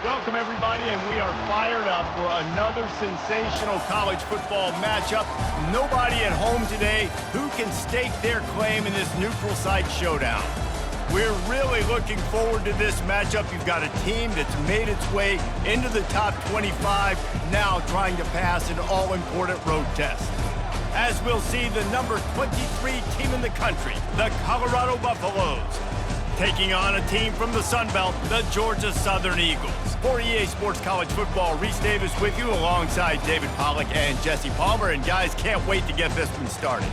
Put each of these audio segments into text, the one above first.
Welcome, everybody, and we are fired up for another sensational college football matchup. Nobody at home today who can stake their claim in this neutral site showdown. We're really looking forward to this matchup. You've got a team that's made its way into the top 25, now trying to pass an all-important road test. As we'll see, the number 23 team in the country, the Colorado Buffaloes, taking on a team from the Sun Belt, the Georgia Southern Eagles. For EA Sports College Football, Reese Davis with you alongside David Pollack and Jesse Palmer. And guys, can't wait to get this one started.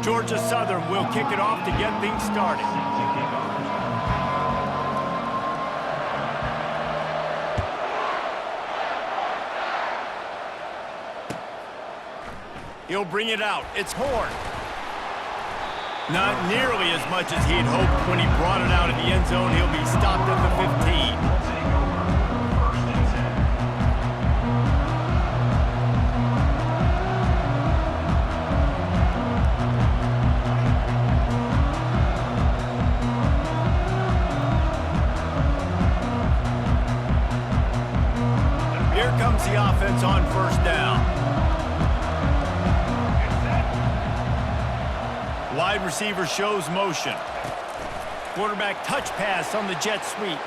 Georgia Southern will kick it off to get things started. He'll bring it out. It's Horn. Not nearly as much as he'd hoped when he brought it out of the end zone. He'll be stopped at the 15. Comes the offense on first down. Wide receiver shows motion. Quarterback touch pass on the jet sweep.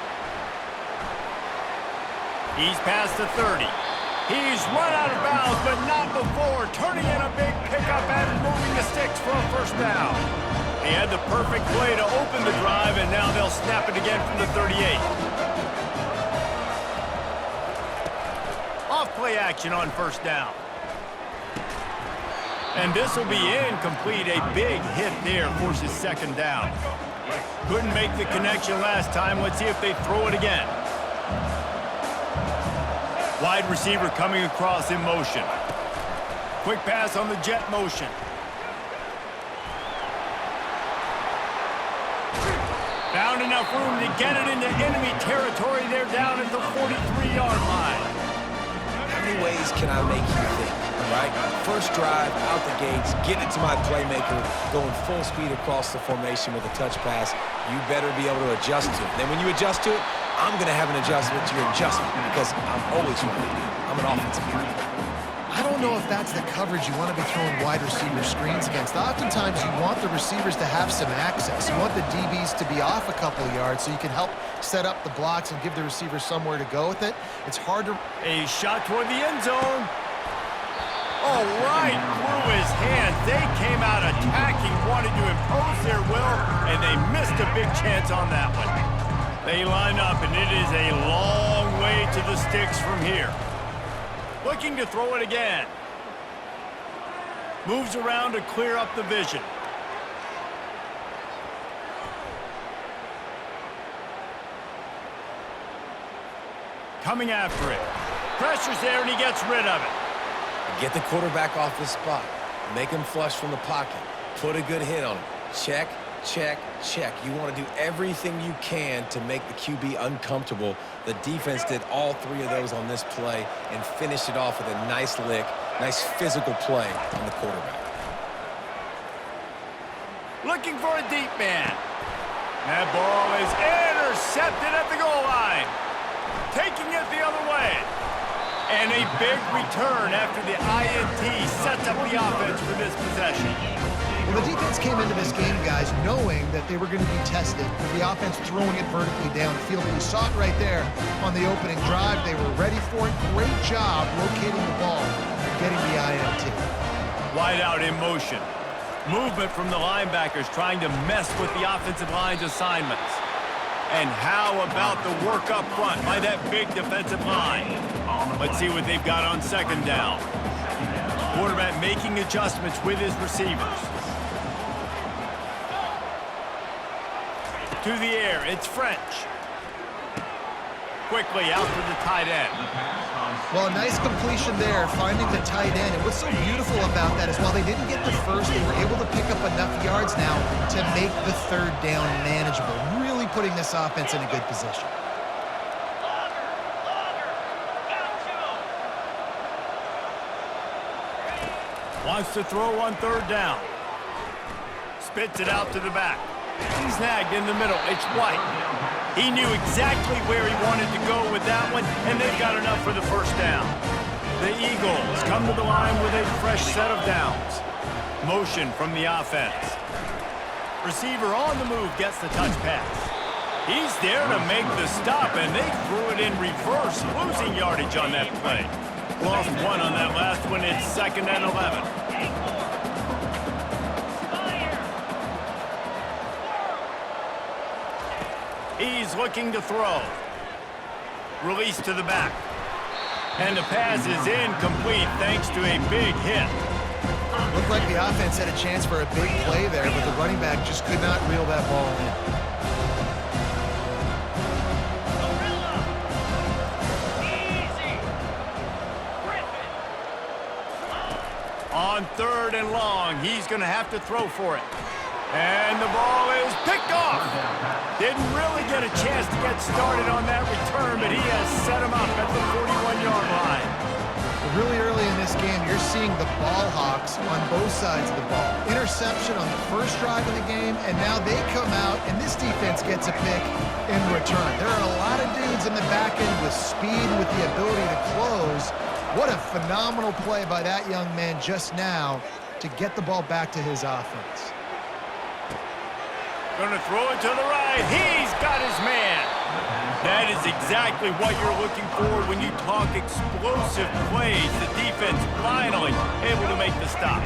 He's past the 30. He's run out of bounds, but not before turning in a big pickup and moving the sticks for a first down. He had the perfect play to open the drive, and now they'll snap it again from the 38. Play action on first down. And this will be incomplete. A big hit there forces second down. Couldn't make the connection last time. Let's see if they throw it again. Wide receiver coming across in motion. Quick pass on the jet motion. Found enough room to get it into enemy territory. They're down at the 43-yard line. How many ways can I make you think, right? First drive, out the gates, get it to my playmaker, going full speed across the formation with a touch pass. You better be able to adjust to it. Then when you adjust to it, I'm going to have an adjustment to your adjustment because I'm always right. I'm an offensive guy. I don't know if that's the coverage you want to be throwing wide receiver screens against. Oftentimes, you want the receivers to have some access. You want the DBs to be off a couple of yards so you can help set up the blocks and give the receiver somewhere to go with it. It's hard to... A shot toward the end zone. Oh, right through his hands. They came out attacking, wanted to impose their will, and they missed a big chance on that one. They line up, and it is a long way to the sticks from here. Looking to throw it again. Moves around to clear up the vision. Coming after it. Pressure's there, and he gets rid of it. Get the quarterback off the spot. Make him flush from the pocket. Put a good hit on him. Check, check, check. You want to do everything you can to make the QB uncomfortable. The defense did all three of those on this play and finished it off with a nice lick, nice physical play on the quarterback. Looking for a deep man. That ball is intercepted at the goal line. Taking it the other way. And a big return after the INT sets up the offense for this possession. Well, the defense came into this game, guys, knowing that they were going to be tested with the offense throwing it vertically downfield. And you saw it right there on the opening drive. They were ready for it. Great job locating the ball and getting the INT. Wide out in motion. Movement from the linebackers trying to mess with the offensive line's assignments. And how about the work up front by that big defensive line? Let's see what they've got on second down. Quarterback making adjustments with his receivers. To the air, it's French. Quickly out to the tight end. Well, a nice completion there, finding the tight end. And what's so beautiful about that is while they didn't get the first, they were able to pick up enough yards now to make the third down manageable, really putting this offense in a good position. Wants to throw on third down. Spits it out to the back. Snagged in the middle. It's White. He knew exactly where he wanted to go with that one, and they've got enough for the first down. The Eagles come to the line with a fresh set of downs. Motion from the offense. Receiver on the move gets the touch pass. He's there to make the stop, and they threw it in reverse, losing yardage on that play. Lost one on that last one. It's 2nd and 11. He's looking to throw. Release to the back. And the pass is incomplete thanks to a big hit. Looked like the offense had a chance for a big play there, but the running back just could not reel that ball in. On 3rd and long, he's going to have to throw for it. And the ball is picked off. Didn't really get a chance to get started on that return, but he has set him up at the 41-yard line. Really early in this game, you're seeing the ball hawks on both sides of the ball. Interception on the first drive of the game, and now they come out, and this defense gets a pick in return. There are a lot of dudes in the back end with speed and with the ability to close. What a phenomenal play by that young man just now to get the ball back to his offense. Going to throw it to the right. He's got his man. That is exactly what you're looking for when you talk explosive plays. The defense finally able to make the stop.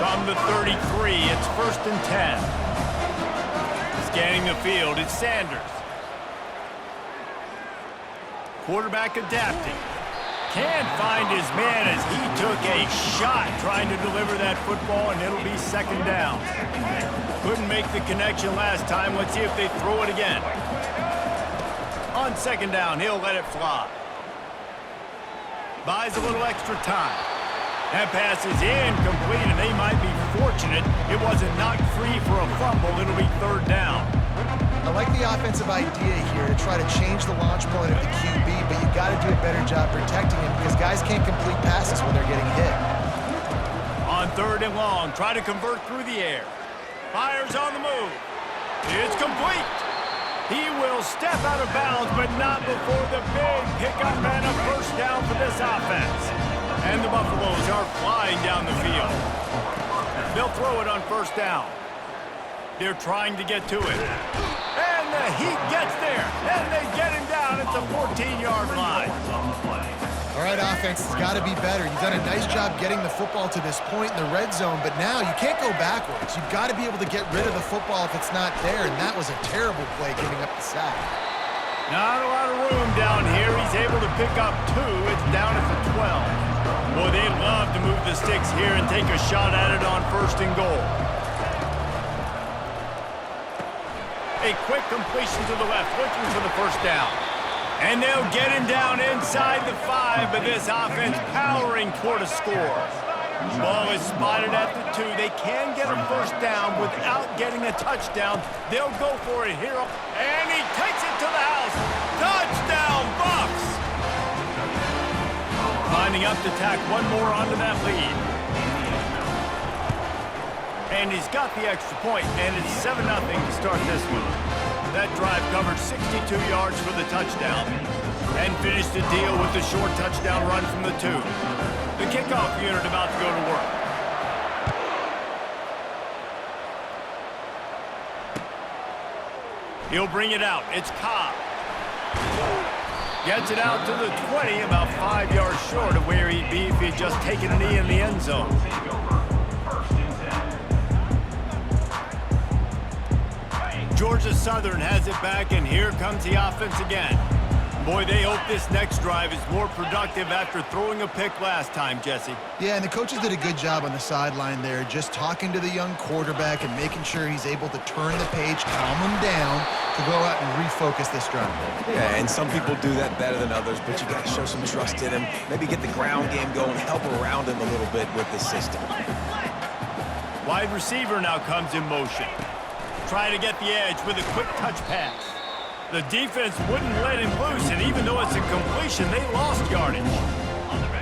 From the 33, it's 1st and 10. Scanning the field, it's Sanders. Quarterback adapting. Can't find his man as he took a shot trying to deliver that football, and it'll be 2nd down. Couldn't make the connection last time. Let's see if they throw it again. On 2nd down, he'll let it fly. Buys a little extra time. That pass is incomplete, and they might be fortunate it wasn't knocked free for a fumble. It'll be 3rd down. I like the offensive idea here to try to change the launch point of the QB, but you got to do a better job protecting him because guys can't complete passes when they're getting hit. On 3rd and long, try to convert through the air. Fires on the move. It's complete. He will step out of bounds, but not before the big pickup and a first down for this offense. And the Buffaloes are flying down the field. They'll throw it on 1st down. They're trying to get to it. And the Heat gets there. And they get him down at the 14-yard line. All right, offense has got to be better. You've done a nice job getting the football to this point in the red zone, but now you can't go backwards. You've got to be able to get rid of the football if it's not there, and that was a terrible play giving up the sack. Not a lot of room down here. He's able to pick up 2. It's down at the 12. Boy, they'd love to move the sticks here and take a shot at it on 1st and goal. A quick completion to the left, looking for the first down. And they'll get him down inside the 5, but this offense powering toward a score. Ball is spotted at the 2. They can get a first down without getting a touchdown. They'll go for it here. And he takes it to the house. Touchdown, Bucs! Lining up to tack one more onto that lead. And he's got the extra point, and it's 7-0 to start this one. That drive covered 62 yards for the touchdown and finished the deal with the short touchdown run from the 2. The kickoff unit about to go to work. He'll bring it out. It's Cobb. Gets it out to the 20, about 5 yards short of where he'd be if he'd just taken a knee in the end zone. Georgia Southern has it back, and here comes the offense again. Boy, they hope this next drive is more productive after throwing a pick last time, Jesse. Yeah, and the coaches did a good job on the sideline there, just talking to the young quarterback and making sure he's able to turn the page, calm him down, to go out and refocus this drive. Yeah, and some people do that better than others, but you got to show some trust in him. Maybe get the ground game going, help around him a little bit with the system. Wide receiver now comes in motion. Trying to get the edge with a quick touch pass. The defense wouldn't let him loose, and even though it's a completion, they lost yardage.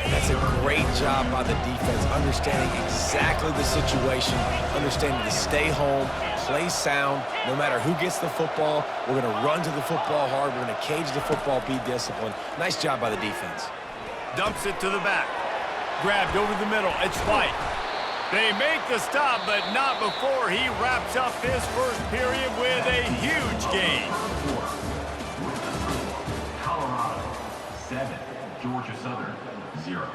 That's a great job by the defense, understanding exactly the situation, understanding to stay home, play sound. No matter who gets the football, we're going to run to the football hard. We're going to cage the football, be disciplined. Nice job by the defense. Dumps it to the back. Grabbed over the middle. It's White. They make the stop, but not before he wraps up this first period with a huge gain. Colorado 7, Georgia Southern 0.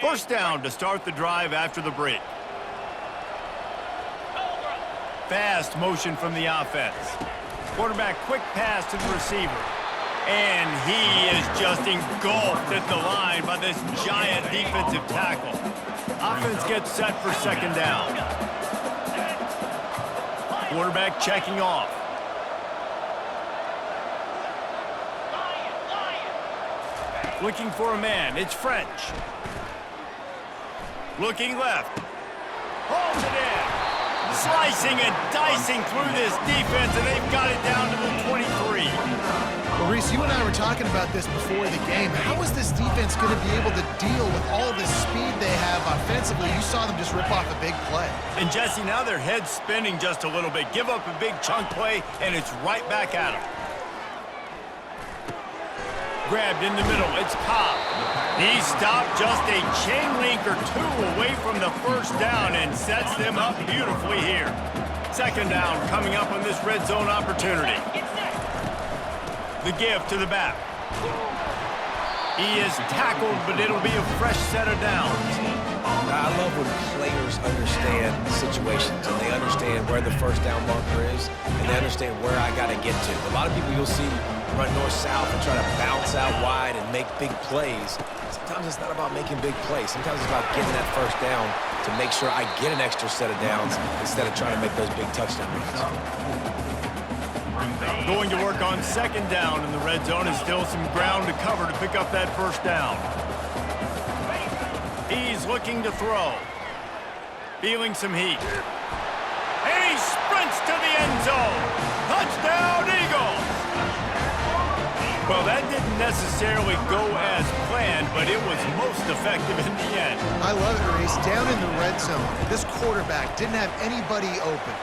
First down to start the drive after the break. Fast motion from the offense. Quarterback quick pass to the receiver. And he is just engulfed at the line by this giant defensive tackle. Offense gets set for second down. Quarterback checking off. Looking for a man. It's French. Looking left. Holds it in. Slicing and dicing through this defense, and they've got it down to the 23. Well, Reese, you and I were talking about this before the game. How is this defense going to be able to deal with all the speed they have offensively? You saw them just rip off a big play. And Jesse, now their head's spinning just a little bit. Give up a big chunk play, and it's right back at them. Grabbed in the middle. It's Cobb. He stopped just a chain link or two away from the first down and sets them up beautifully here. Second down coming up on this red zone opportunity. The give to the back. He is tackled, but it'll be a fresh set of downs. I love when players understand situations and they understand where the first down marker is and they understand where I got to get to. A lot of people you'll see run north-south and try to bounce out wide and make big plays. Sometimes it's not about making big plays. Sometimes it's about getting that first down to make sure I get an extra set of downs instead of trying to make those big touchdown runs. Going to work on second down in the red zone, and still some ground to cover to pick up that first down. He's looking to throw. Feeling some heat. And he sprints to the end zone. Touchdown, Eagles! Well, that didn't necessarily go as planned, but it was most effective in the end. I love it, Reese. Down in the red zone, this quarterback didn't have anybody open.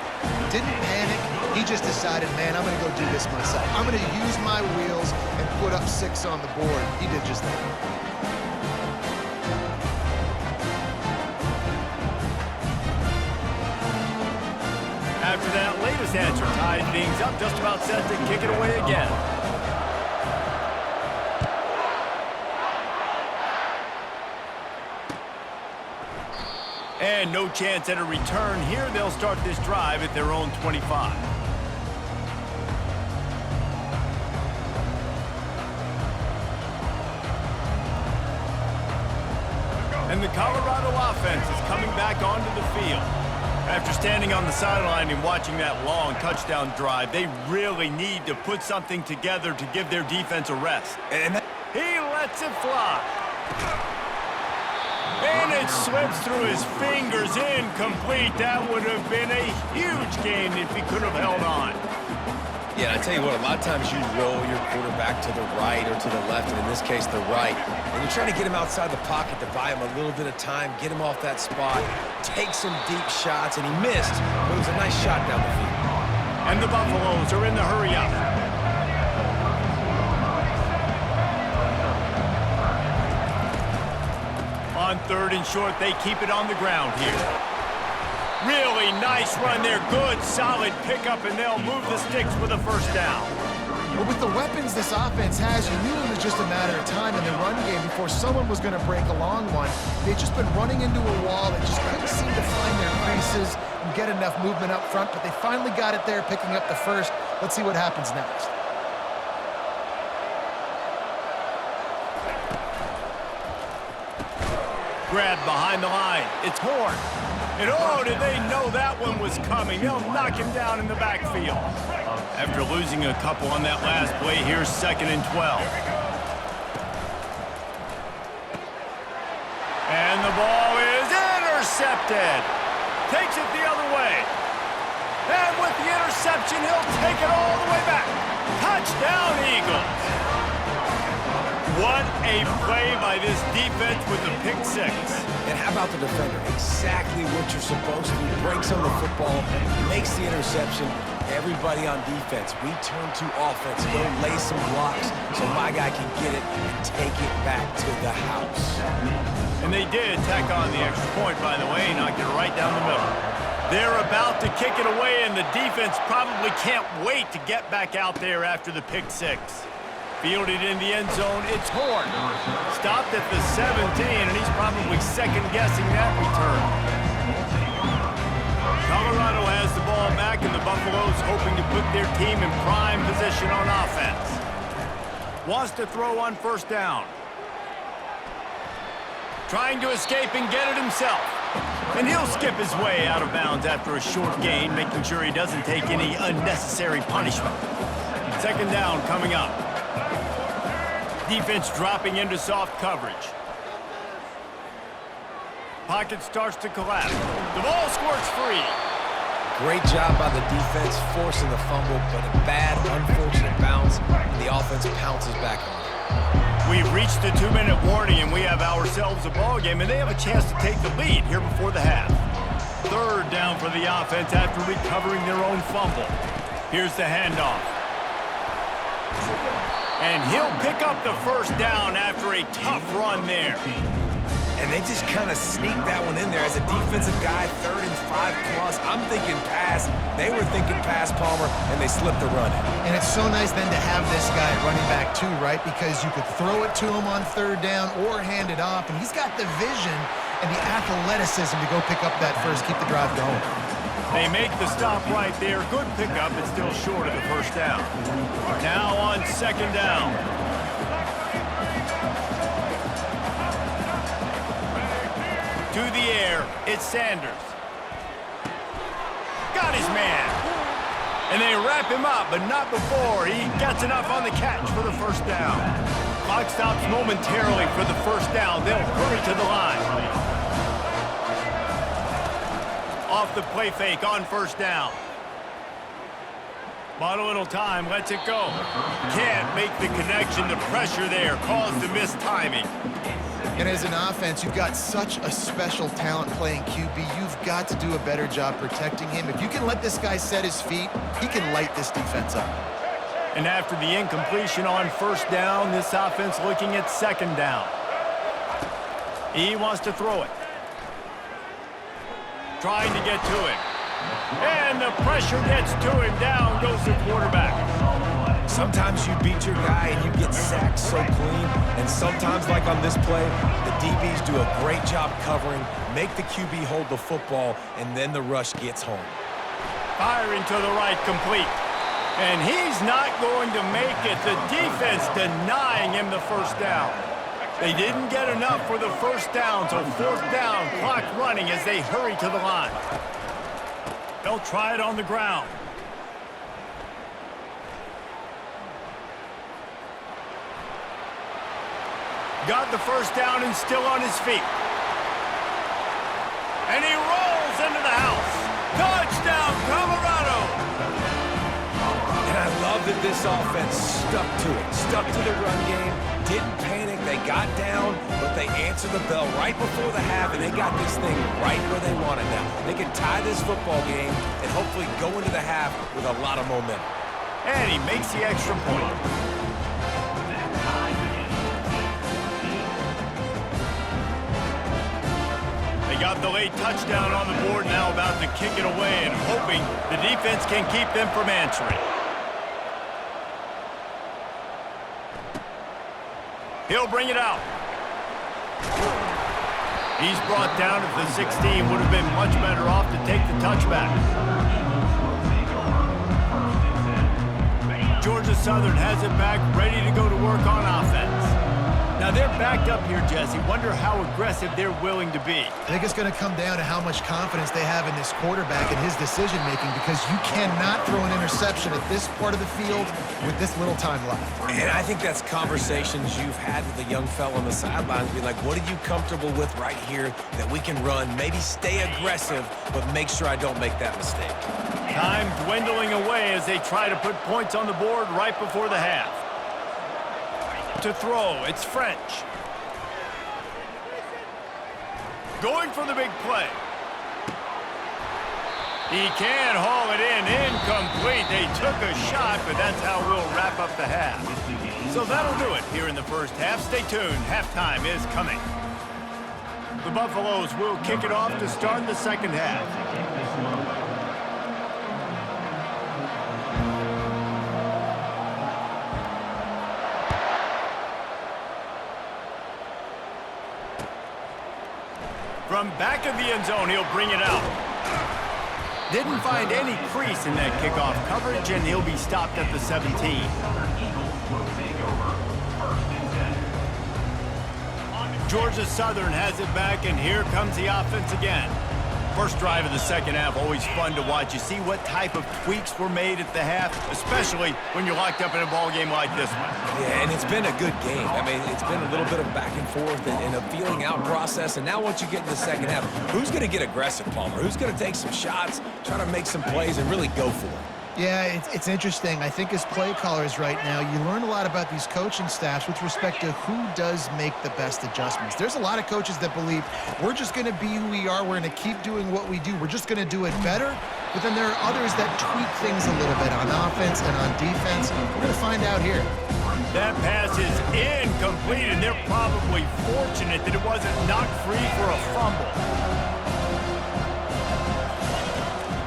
Didn't panic. He just decided, man, I'm going to go do this myself. I'm going to use my wheels and put up 6 on the board. He did just that. After that latest answer tied things up, just about set to kick it away again. And no chance at a return here. They'll start this drive at their own 25. And the Colorado offense is coming back onto the field. After standing on the sideline and watching that long touchdown drive, they really need to put something together to give their defense a rest. And he lets it fly. And it slips through his fingers, incomplete. That would have been a huge gain if he could have held on. Yeah, and I tell you what, a lot of times you roll your quarterback to the right or to the left, and in this case, the right. And you're trying to get him outside the pocket to buy him a little bit of time, get him off that spot, take some deep shots, and he missed, but it was a nice shot down the field. And the Buffaloes are in the hurry-up. On third and short, they keep it on the ground here. Really nice run there. Good, solid pickup, and they'll move the sticks with a first down. Well, with the weapons this offense has, you knew it was just a matter of time in the run game before someone was going to break a long one. They've just been running into a wall. They just couldn't seem to find their creases and get enough movement up front, but they finally got it there, picking up the first. Let's see what happens next. Grabbed behind the line. It's Horn. And oh, did they know that one was coming? They'll knock him down in the backfield. After losing a couple on that last play, here's 2nd and 12. And the ball is intercepted. Takes it the other way. And with the interception, he'll take it all the way back. Touchdown, Eagles. What a play by this defense with the pick six. And how about the defender? Exactly what you're supposed to do. Breaks on the football, makes the interception. Everybody on defense, we turn to offense. Go lay some blocks so my guy can get it and take it back to the house. And they did tack on the extra point, by the way, knocked it right down the middle. They're about to kick it away, and the defense probably can't wait to get back out there after the pick six. Fielded in the end zone, it's Horn. Stopped at the 17, and he's probably second-guessing that return. Colorado has the ball back, and the Buffaloes hoping to put their team in prime position on offense. Wants to throw on 1st down. Trying to escape and get it himself. And he'll skip his way out of bounds after a short gain, making sure he doesn't take any unnecessary punishment. 2nd down coming up. Defense dropping into soft coverage. Pocket starts to collapse. The ball squirts free. Great job by the defense forcing the fumble, but a bad, unfortunate bounce, and the offense pounces back on it. We've reached the 2-minute warning, and we have ourselves a ball game, and they have a chance to take the lead here before the half. 3rd down for the offense after recovering their own fumble. Here's the handoff. And he'll pick up the 1st down after a tough run there. And they just kind of sneaked that one in there as a defensive guy, 3rd and 5+. I'm thinking pass. They were thinking pass, Palmer, and they slipped the run in. And it's so nice then to have this guy running back too, right? Because you could throw it to him on 3rd down or hand it off, and he's got the vision and the athleticism to go pick up that first, keep the drive going. They make the stop right there. Good pickup, but still short of the 1st down. Now on 2nd down. To the air, it's Sanders. Got his man. And they wrap him up, but not before he gets enough on the catch for the 1st down. Clock stops momentarily for the 1st down. They'll hurry to the line. Off the play fake on 1st down. Bought a little time, lets it go. Can't make the connection. The pressure there caused the missed timing. And as an offense, you've got such a special talent playing QB. You've got to do a better job protecting him. If you can let this guy set his feet, he can light this defense up. And after the incompletion on 1st down, this offense looking at 2nd down. He wants to throw it. Trying to get to it. And the pressure gets to him. Down goes the quarterback. Sometimes you beat your guy and you get sacked so clean, and sometimes, like on this play, the DBs do a great job covering, make the QB hold the football, and then the rush gets home. Firing to the right, complete. And he's not going to make it. The defense denying him the 1st down. They didn't get enough for the 1st down, so 4th down, clock running as they hurry to the line. They'll try it on the ground. Got the 1st down and still on his feet. And he rolls into the house. Touchdown, Colorado! And I love that this offense stuck to it, stuck to the run game, didn't panic, they got down, but they answered the bell right before the half, and they got this thing right where they want it now. They can tie this football game and hopefully go into the half with a lot of momentum. And he makes the extra point. They got the late touchdown on the board, now about to kick it away and hoping the defense can keep them from answering. He'll bring it out. He's brought down at the 16. Would have been much better off to take the touchback. Georgia Southern has it back, ready to go to work on offense. Now they're backed up here, Jesse. Wonder how aggressive they're willing to be. I think it's going to come down to how much confidence they have in this quarterback and his decision-making, because you cannot throw an interception at this part of the field with this little time left. And I think that's conversations you've had with a young fella on the sidelines. Be like, what are you comfortable with right here that we can run? Maybe stay aggressive, but make sure I don't make that mistake. Time dwindling away as they try to put points on the board right before the half. To throw, it's French. Going for the big play. He can haul it in, incomplete. They took a shot, but that's how we'll wrap up the half. So that'll do it here in the first half. Stay tuned, halftime is coming. The Buffaloes will kick it off to start the second half. From back of the end zone, he'll bring it out. Didn't find any crease in that kickoff coverage, and he'll be stopped at the 17. Georgia Southern has it back, and here comes the offense again. First drive of the second half, always fun to watch. You see what type of tweaks were made at the half, especially when you're locked up in a ball game like this one. Yeah, and it's been a good game. I mean, it's been a little bit of back and forth and a feeling out process. And now once you get in the second half, who's going to get aggressive, Palmer? Who's going to take some shots, try to make some plays, and really go for it? Yeah, it's interesting. I think as play callers right now, you learn a lot about these coaching staffs with respect to who does make the best adjustments. There's a lot of coaches that believe we're just going to be who we are. We're going to keep doing what we do. We're just going to do it better. But then there are others that tweak things a little bit on offense and on defense. We're going to find out here. That pass is incomplete, and they're probably fortunate that it wasn't knocked free for a fumble.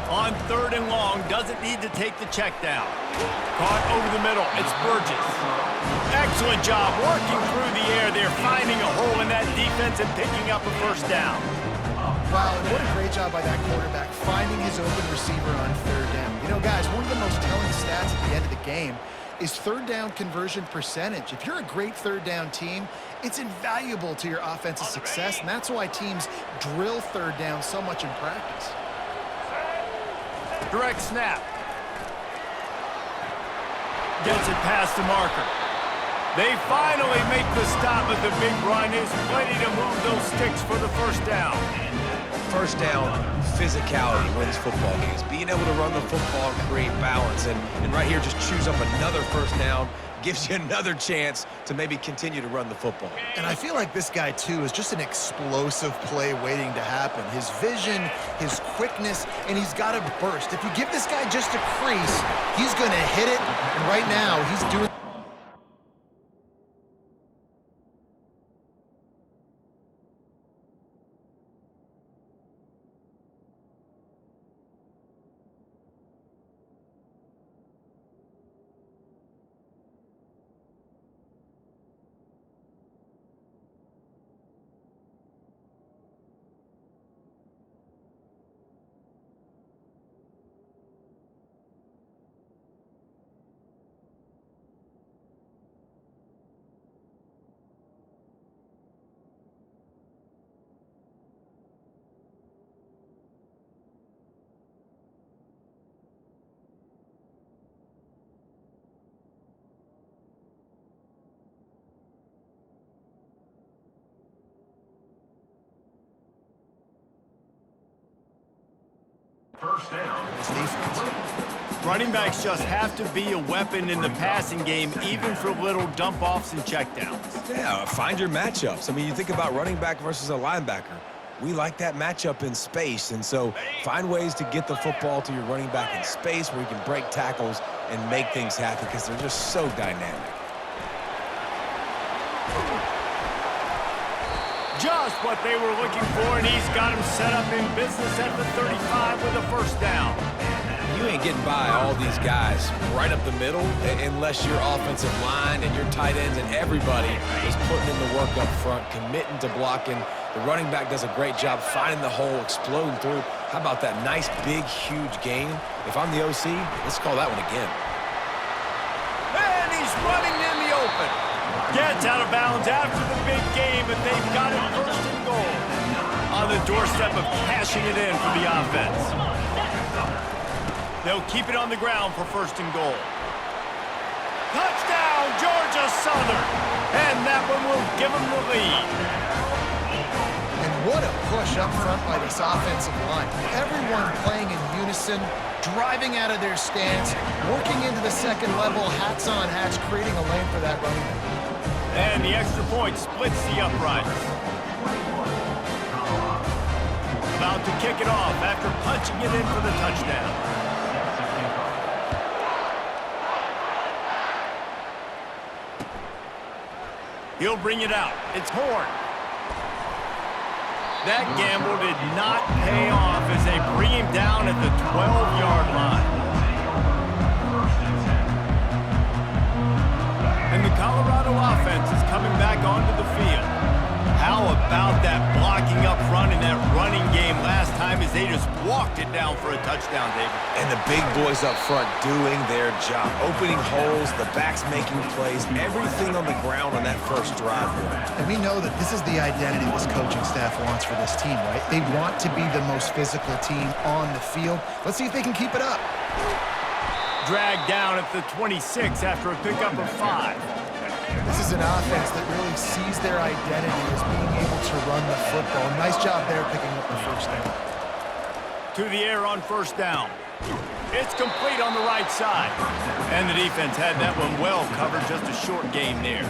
On third and long, doesn't need to take the check down. Caught over the middle, it's Burgess. Excellent job working through the air. They're finding a hole in that defense and picking up a first down. Wow, and what a great job by that quarterback finding his open receiver on third down. You know, guys, one of the most telling stats at the end of the game is third down conversion percentage. If you're a great third down team, it's invaluable to your offensive success, and that's why teams drill third down so much in practice. Direct snap. Gets it past the marker. They finally make the stop, but the big run is plenty to move those sticks for the first down. First down, physicality wins football games. Being able to run the football and create balance. And right here, just choose up another first down, gives you another chance to maybe continue to run the football. And I feel like this guy, too, is just an explosive play waiting to happen. His vision, his quickness, and he's got a burst. If you give this guy just a crease, he's going to hit it. And right now, he's doing... First down. Running backs just have to be a weapon in the passing game, even for little dump-offs and checkdowns. Yeah, find your matchups. I mean, you think about running back versus a linebacker. We like that matchup in space, and so find ways to get the football to your running back in space where you can break tackles and make things happen because they're just so dynamic. Just what they were looking for, and he's got him set up in business at the 35 with a first down. You ain't getting by all these guys right up the middle unless your offensive line and your tight ends and everybody is putting in the work up front, committing to blocking. The running back does a great job finding the hole, exploding through. How about that nice, big, huge gain? If I'm the OC, let's call that one again. And he's running in the open. Gets out of bounds after the big game, and they've got it first and goal. On the doorstep of cashing it in for the offense. They'll keep it on the ground for first and goal. Touchdown, Georgia Southern. And that one will give them the lead. And what a push up front by this offensive line. Everyone playing in unison, driving out of their stance, working into the second level, hats on hats, creating a lane for that running back. And the extra point splits the uprights. About to kick it off after punching it in for the touchdown. He'll bring it out. It's Horn. That gamble did not pay off as they bring him down at the 12-yard line. And the Colorado offense is coming back onto the field. How about that blocking up front in that running game last time as they just walked it down for a touchdown, David? And the big boys up front doing their job, opening holes, the backs making plays, everything on the ground on that first drive. And we know that this is the identity this coaching staff wants for this team, right? They want to be the most physical team on the field. Let's see if they can keep it up. Dragged down at the 26 after a pickup of 5. This is an offense that really sees their identity as being able to run the football. Nice job there picking up the first down. To the air on first down. It's complete on the right side. And the defense had that one well covered, just a short gain there.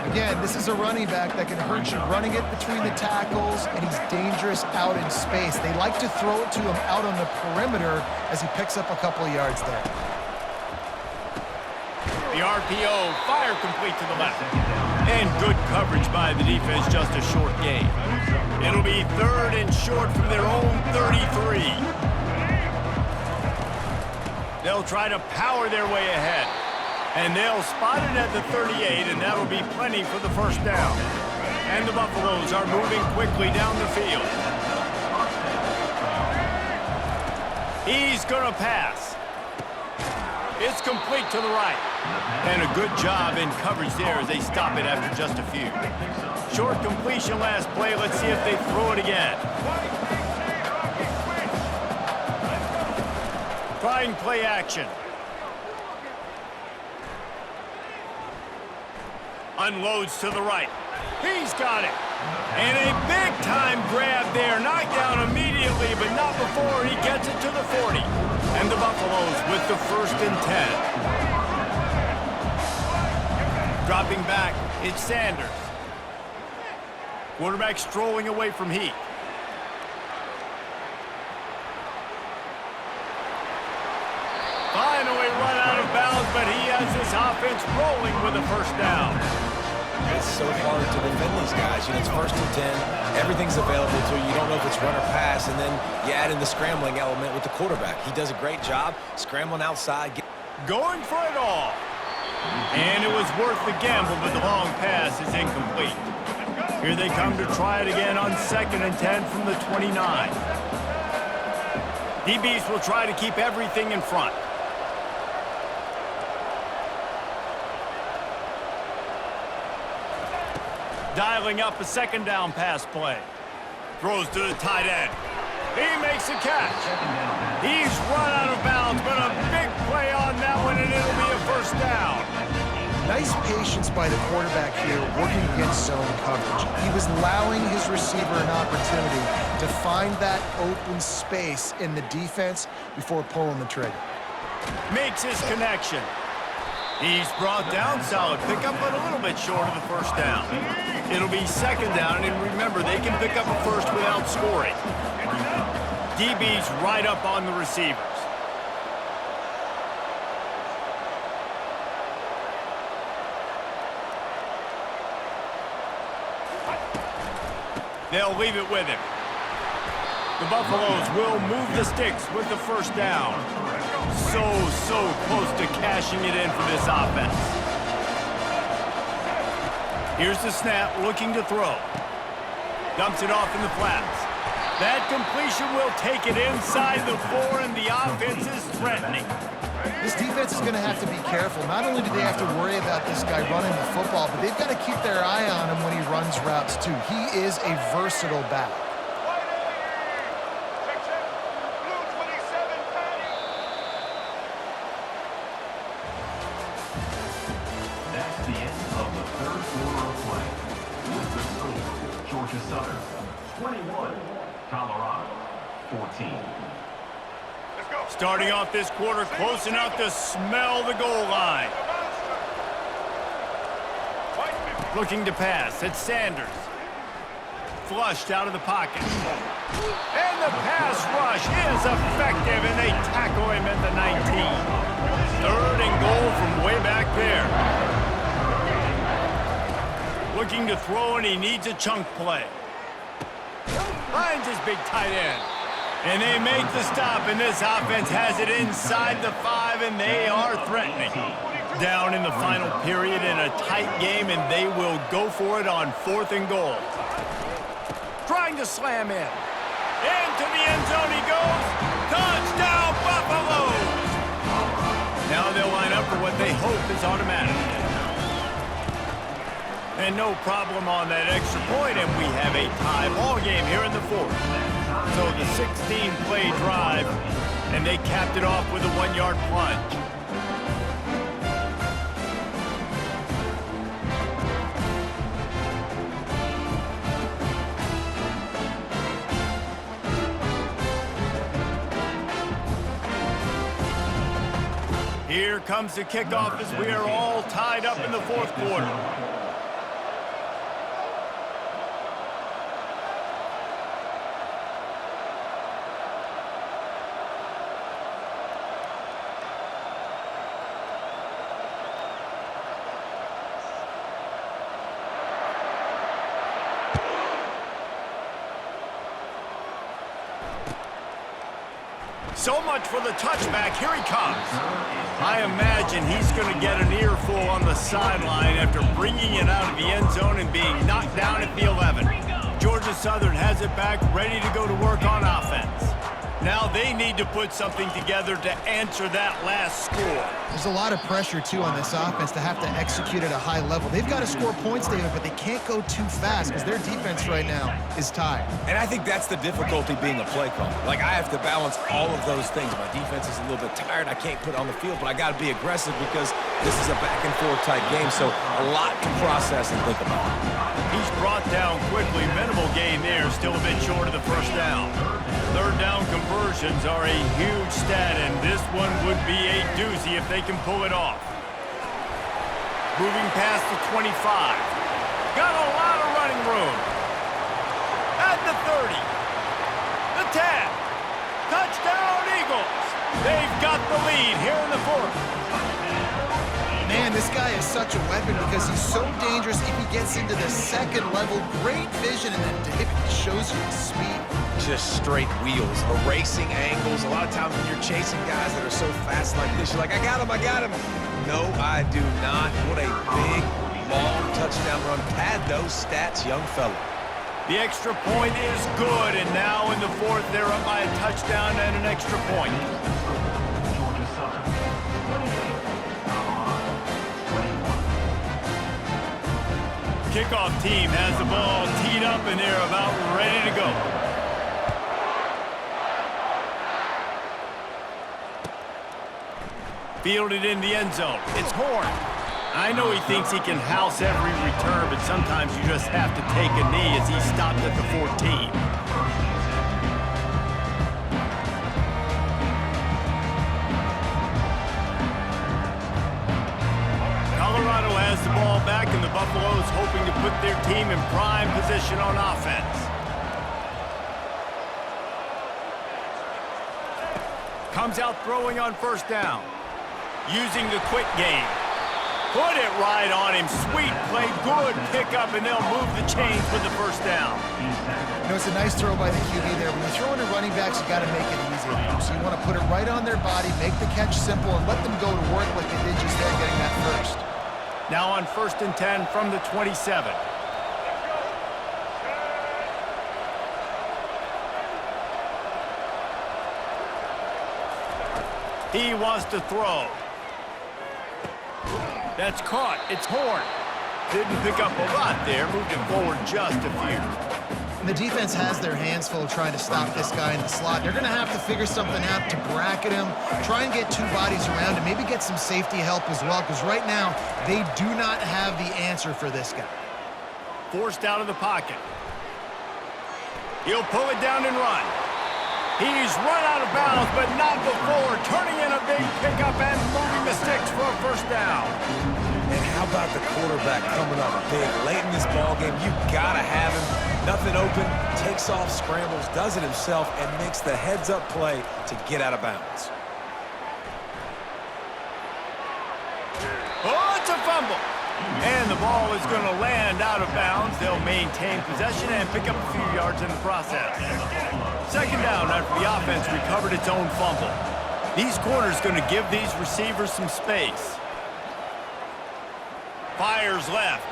Again, this is a running back that can hurt you, running it between the tackles, and he's dangerous out in space. They like to throw it to him out on the perimeter as he picks up a couple of yards there. The RPO, fire complete to the left. And good coverage by the defense, just a short gain. It'll be 3rd and short from their own 33. They'll try to power their way ahead. And they'll spot it at the 38, and that'll be plenty for the first down. And the Buffaloes are moving quickly down the field. He's gonna pass. It's complete to the right. And a good job in coverage there as they stop it after just a few. Short completion last play. Let's see if they throw it again. Trying play action. Unloads to the right. He's got it. And a big-time grab there. Knocked down immediately, but not before he gets it to the 40. And the Buffaloes with the 1st and 10. Dropping back, it's Sanders. Quarterback strolling away from Heath. Finally run out of bounds, but he has this offense rolling with a first down. It's so hard to defend these guys. You know, it's 1st and 10. Everything's available to you. You don't know if it's run or pass, and then you add in the scrambling element with the quarterback. He does a great job scrambling outside. Going for it all. And it was worth the gamble, but the long pass is incomplete. Here they come to try it again on 2nd and 10 from the 29. DBs will try to keep everything in front. Dialing up a 2nd down pass play. Throws to the tight end. He makes a catch. He's run out of bounds, but a big play on that one, and it'll be a first down. Nice patience by the quarterback here, working against zone coverage. He was allowing his receiver an opportunity to find that open space in the defense before pulling the trigger. Makes his connection. He's brought down, solid pickup, but a little bit short of the first down. It'll be 2nd down, and remember, they can pick up a first without scoring. DB's right up on the receivers. They'll leave it with him. The Buffaloes will move the sticks with the first down. So close to cashing it in for this offense. Here's the snap, looking to throw. Dumps it off in the flats. That completion will take it inside the 4, and the offense is threatening. This defense is going to have to be careful. Not only do they have to worry about this guy running the football, but they've got to keep their eye on him when he runs routes too. He is a versatile back. That's the end of the third quarter of play. With the score, Georgia Southern 21, Colorado 14. Starting off this quarter close enough to smell the goal line. Looking to pass, it's Sanders. Flushed out of the pocket. And the pass rush is effective, and they tackle him at the 19. Third and goal from way back there. Looking to throw, and he needs a chunk play. Finds his big tight end. And they make the stop, and this offense has it inside the 5, and they are threatening. Down in the final period in a tight game, and they will go for it on 4th and goal. Trying to slam in. Into the end zone he goes. Touchdown, Buffaloes! Now they'll line up for what they hope is automatic. And no problem on that extra point, and we have a tie ball game here in the 4th. So the 16-play drive, and they capped it off with a 1-yard plunge. Here comes the kickoff as we are all tied up in the 4th quarter. So much for the touchback. Here he comes. I imagine he's going to get an earful on the sideline after bringing it out of the end zone and being knocked down at the 11. Georgia Southern has it back, ready to go to work on offense. Now they need to put something together to answer that last score. There's a lot of pressure, too, on this offense to have to execute at a high level. They've got to score points, David, but they can't go too fast because their defense right now is tired. And I think that's the difficulty being a play caller. Like, I have to balance all of those things. My defense is a little bit tired. I can't put it on the field, but I got to be aggressive because this is a back-and-forth type game, so a lot to process and think about. He's brought down quickly. Minimal gain there, still a bit short of the first down. 3rd down conversions are a huge stat, and this one would be a doozy if they can pull it off. Moving past the 25. Got a lot of running room. At the 30. The 10. Touchdown, Eagles. They've got the lead here in the 4th. Man, this guy is such a weapon because he's so dangerous if he gets into the 2nd level. Great vision, and then David shows you his speed. Just straight wheels, erasing angles. A lot of times when you're chasing guys that are so fast like this, you're like, I got him. No, I do not. What a big, long touchdown run. Pad those stats, young fella. The extra point is good, and now in the 4th, they're up by a touchdown and an extra point. Georgia Southern 28, Colorado 21. Kickoff team has the ball teed up, and they're about ready to go. Fielded in the end zone. It's Horn. I know he thinks he can house every return, but sometimes you just have to take a knee as he stopped at the 14. Colorado has the ball back, and the Buffaloes hoping to put their team in prime position on offense. Comes out throwing on 1st down. Using the quick game. Put it right on him. Sweet play, good pickup, and they'll move the chains with the first down. You know, it's a nice throw by the QB there. When you're throwing to running backs, you got to make it easy on them. So you want to put it right on their body, make the catch simple, and let them go to work like they did just there getting that first. Now on 1st and 10 from the 27. He wants to throw. That's caught. It's Horn. Didn't pick up a lot there. Moved it forward just a few. And the defense has their hands full trying to stop this guy in the slot. They're going to have to figure something out to bracket him, try and get two bodies around him, maybe get some safety help as well, because right now they do not have the answer for this guy. Forced out of the pocket. He'll pull it down and run. He's run out of bounds, but not before turning in a big pickup and moving the sticks for a first down. And how about the quarterback coming up big late in this ballgame? You gotta have him. Nothing open, takes off, scrambles, does it himself, and makes the heads-up play to get out of bounds. Oh, it's a fumble. And the ball is going to land out of bounds. They'll maintain possession and pick up a few yards in the process. Second down after the offense recovered its own fumble. These corners going to give these receivers some space. Fires left.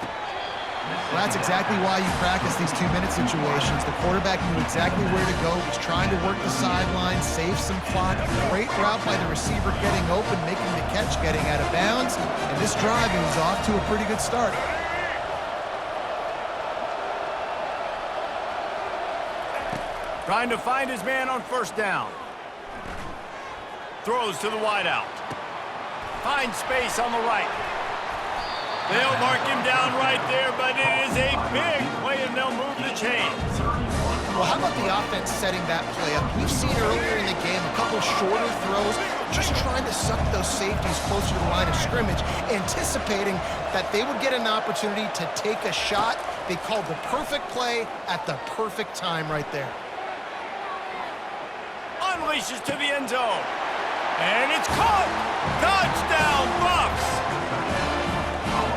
Well, that's exactly why you practice these two-minute situations. The quarterback knew exactly where to go. He's trying to work the sideline, save some clock. Great route by the receiver getting open, making the catch, getting out of bounds. And this drive is off to a pretty good start. Trying to find his man on first down. Throws to the wideout. Finds space on the right. They'll mark him down right there, but it is a big play, and they'll move the chains. Well, how about the offense setting that play up? We've seen earlier in the game a couple shorter throws, just trying to suck those safeties closer to the line of scrimmage, anticipating that they would get an opportunity to take a shot. They called the perfect play at the perfect time right there. Unleashes to the end zone. And it's caught! Touchdown, Buffs!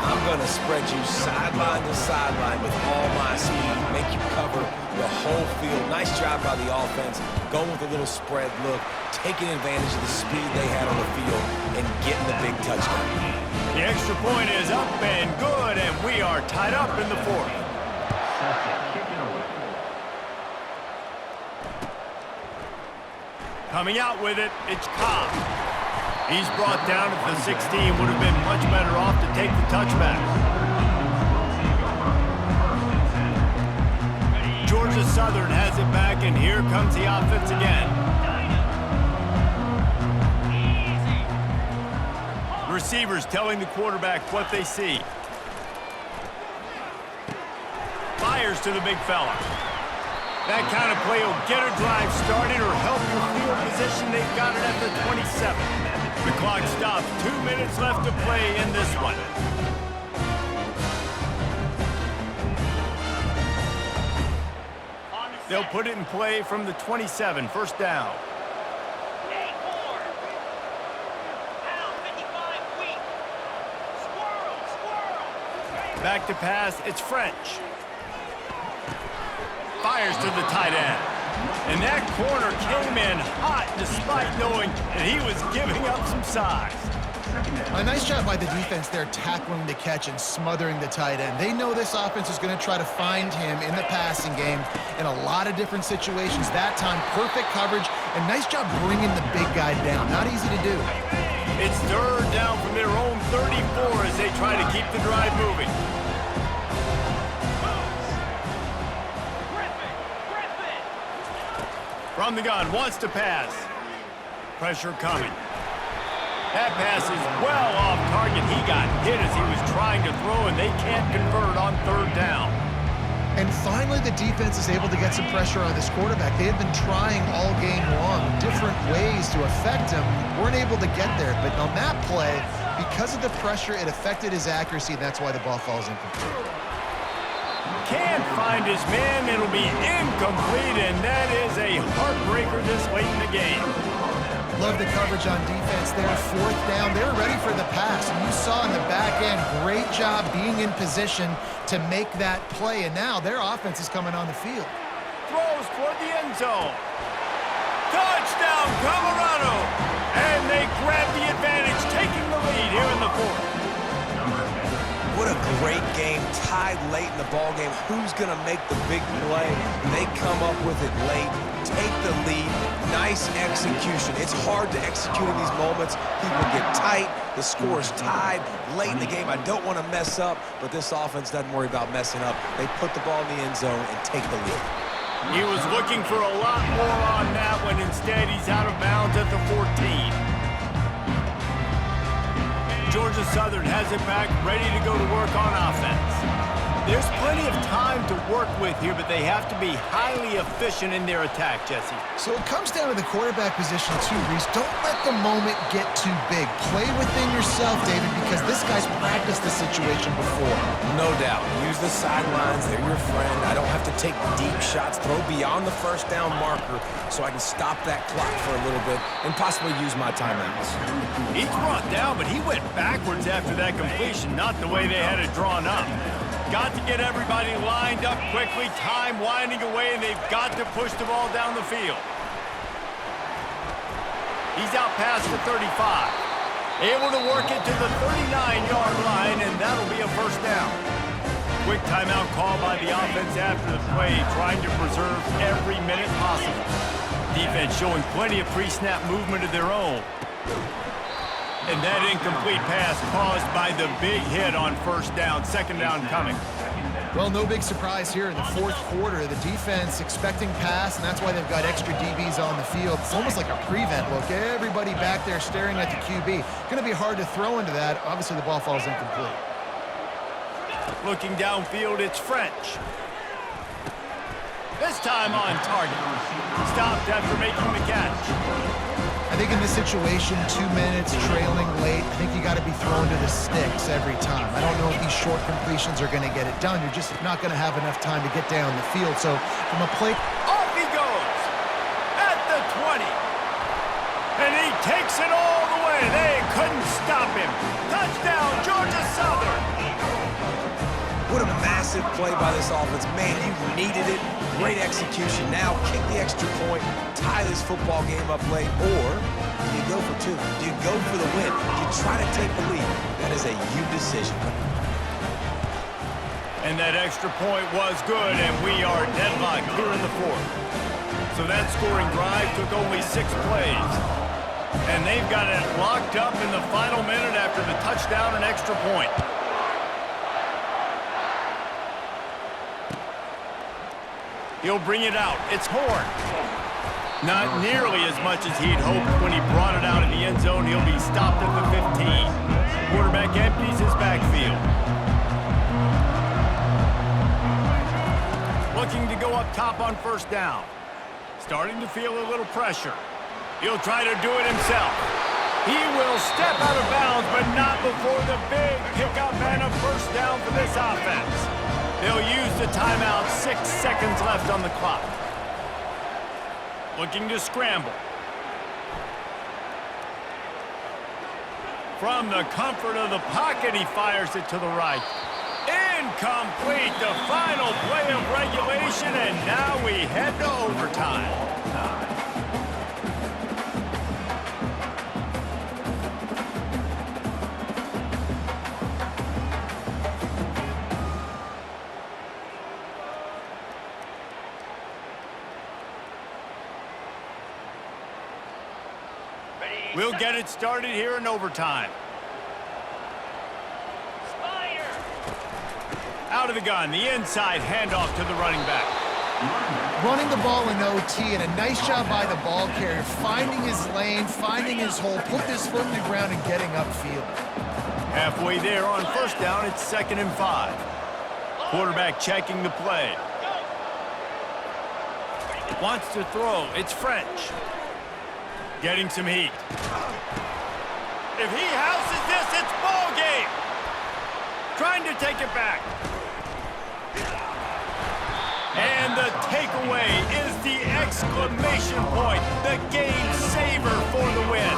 I'm going to spread you sideline to sideline with all my speed, make you cover the whole field. Nice job by the offense, going with a little spread look, taking advantage of the speed they had on the field, and getting the big touchdown. The extra point is up and good, and we are tied up in the fourth. Coming out with it, it's Cobb. He's brought down at the 16. Would have been much better off to take the touchback. Georgia Southern has it back, and here comes the offense again. Receivers telling the quarterback what they see. Fires to the big fella. That kind of play will get a drive started or help your field position. They've got it at the 27. The clock stops. 2 minutes left to play in this one. They'll put it in play from the 27. First down. Back to pass. It's French. Fires to the tight end. And that corner came in hot despite knowing that he was giving up some size. A nice job by the defense there, tackling the catch and smothering the tight end. They know this offense is going to try to find him in the passing game in a lot of different situations. That time, perfect coverage, and nice job bringing the big guy down. Not easy to do. It's third down from their own 34 as they try to keep the drive moving. From the gun, wants to pass. Pressure coming. That pass is well off target. He got hit as he was trying to throw, and they can't convert on third down. And finally, the defense is able to get some pressure on this quarterback. They have been trying all game long different ways to affect him. Weren't able to get there, but on that play, because of the pressure, it affected his accuracy, and that's why the ball falls incomplete. Can't find his man. It'll be incomplete, and that is a heartbreaker this late in the game. Love the coverage on defense there. Fourth down, they were ready for the pass. And you saw in the back end, great job being in position to make that play. And now their offense is coming on the field. Throws toward the end zone. Touchdown, Colorado! And they grab the advantage, taking the lead here in the fourth. What a great game, tied late in the ball game. Who's going to make the big play? They come up with it late, take the lead. Nice execution. It's hard to execute in these moments. People get tight. The score's tied late in the game. I don't want to mess up, but this offense doesn't worry about messing up. They put the ball in the end zone and take the lead. He was looking for a lot more on that one. Instead, he's out of bounds at the 14. Georgia Southern has it back, ready to go to work on offense. There's plenty of time to work with here, but they have to be highly efficient in their attack, Jesse. So it comes down to the quarterback position too, Reese. Don't let the moment get too big. Play within yourself, David, because this guy's practiced the situation before. No doubt. Use the sidelines. They're your friend. I don't have to take deep shots, throw beyond the first down marker so I can stop that clock for a little bit and possibly use my timeouts. He's brought down, but he went backwards after that completion, not the way they had it drawn up. Got to get everybody lined up quickly, time winding away, and they've got to push the ball down the field. He's out past the 35. Able to work it to the 39-yard line, and that'll be a first down. Quick timeout call by the offense after the play, trying to preserve every minute possible. Defense showing plenty of pre-snap movement of their own. And that incomplete pass caused by the big hit on first down. Second down coming. Well, no big surprise here in the fourth quarter. The defense expecting pass, and that's why they've got extra DBs on the field. It's almost like a prevent look. Everybody back there staring at the QB. Going to be hard to throw into that. Obviously, the ball falls incomplete. Looking downfield, it's French. This time on target. Stopped after making the catch. I think in this situation, 2 minutes, trailing late, I think you got to be thrown to the sticks every time. I don't know if these short completions are going to get it done. You're just not going to have enough time to get down the field. So from a play... Off he goes! At the 20. And he takes it all the way. They couldn't stop him. Touchdown, Georgia Southern! What a massive play by this offense. Man, you needed it. Great execution. Now kick the extra point, tie this football game up late, or do you go for two? Do you go for the win? Do you try to take the lead? That is a you decision. And that extra point was good, and we are deadlocked here in the fourth. So that scoring drive took only 6 plays. And they've got it locked up in the final minute after the touchdown and extra point. He'll bring it out. It's Horn. Not nearly as much as he'd hoped when he brought it out in the end zone. He'll be stopped at the 15. Quarterback empties his backfield. Looking to go up top on first down. Starting to feel a little pressure. He'll try to do it himself. He will step out of bounds, but not before the big pickup and a first down for this offense. They'll use the timeout. 6 seconds left on the clock. Looking to scramble. From the comfort of the pocket, he fires it to the right. Incomplete, the final play of regulation, and now we head to overtime. We'll get it started here in overtime. Out of the gun, the inside handoff to the running back. Running the ball in OT, and a nice job by the ball carrier, finding his lane, finding his hole, put his foot in the ground and getting upfield. Halfway there on first down, it's 2nd and 5. Quarterback checking the play. Wants to throw, it's French. Getting some heat. If he houses this, it's ball game. Trying to take it back. And the takeaway is the exclamation point, the game saver for the win.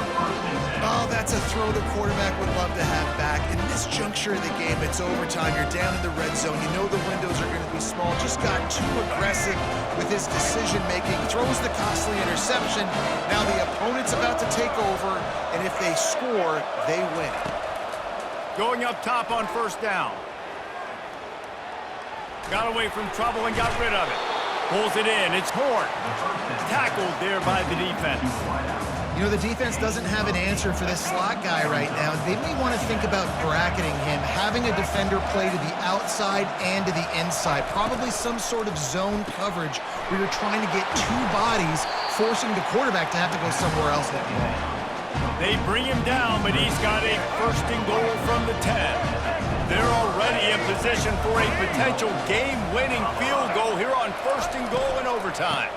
Oh, that's a throw the quarterback would love to have back. In this juncture of the game, it's overtime. You're down in the red zone. You know the windows are going to be small. Just got too aggressive with his decision-making. Throws the costly interception. Now the opponent's about to take over, and if they score, they win. Going up top on first down. Got away from trouble and got rid of it. Pulls it in. It's Horn. Tackled there by the defense. You know, the defense doesn't have an answer for this slot guy right now. They may want to think about bracketing him, having a defender play to the outside and to the inside. Probably some sort of zone coverage where you're trying to get two bodies, forcing the quarterback to have to go somewhere else with the ball. They bring him down, but he's got a first and goal from the 10. They're already in position for a potential game-winning field goal here on first and goal in overtime.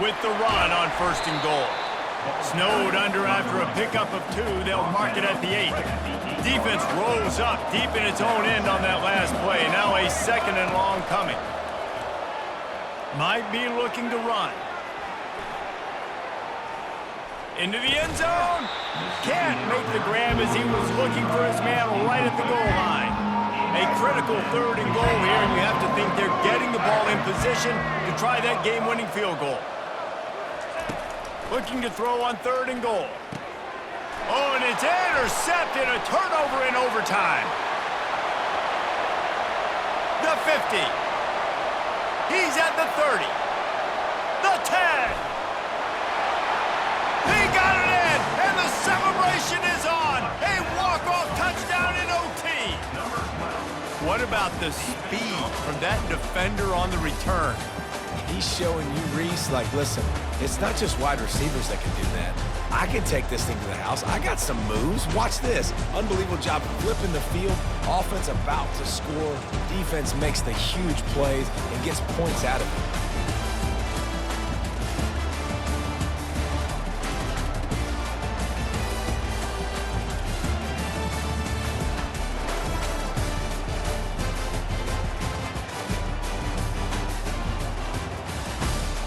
With the run on first and goal. Snowed under after a pickup of 2. They'll mark it at the 8. Defense rolls up deep in its own end on that last play. Now a second and long coming. Might be looking to run. Into the end zone. Can't make the grab as he was looking for his man right at the goal line. A critical third and goal here, and you have to think they're getting the ball in position to try that game-winning field goal. Looking to throw on third and goal. Oh, and it's intercepted. A turnover in overtime. The 50. He's at the 30. The 10. He got it in, and the celebration is on. A walk-off touchdown in OT. What about the speed from that defender on the return? He's showing you, Reese, like, listen, it's not just wide receivers that can do that. I can take this thing to the house. I got some moves. Watch this. Unbelievable job flipping the field. Offense about to score. Defense makes the huge plays and gets points out of it.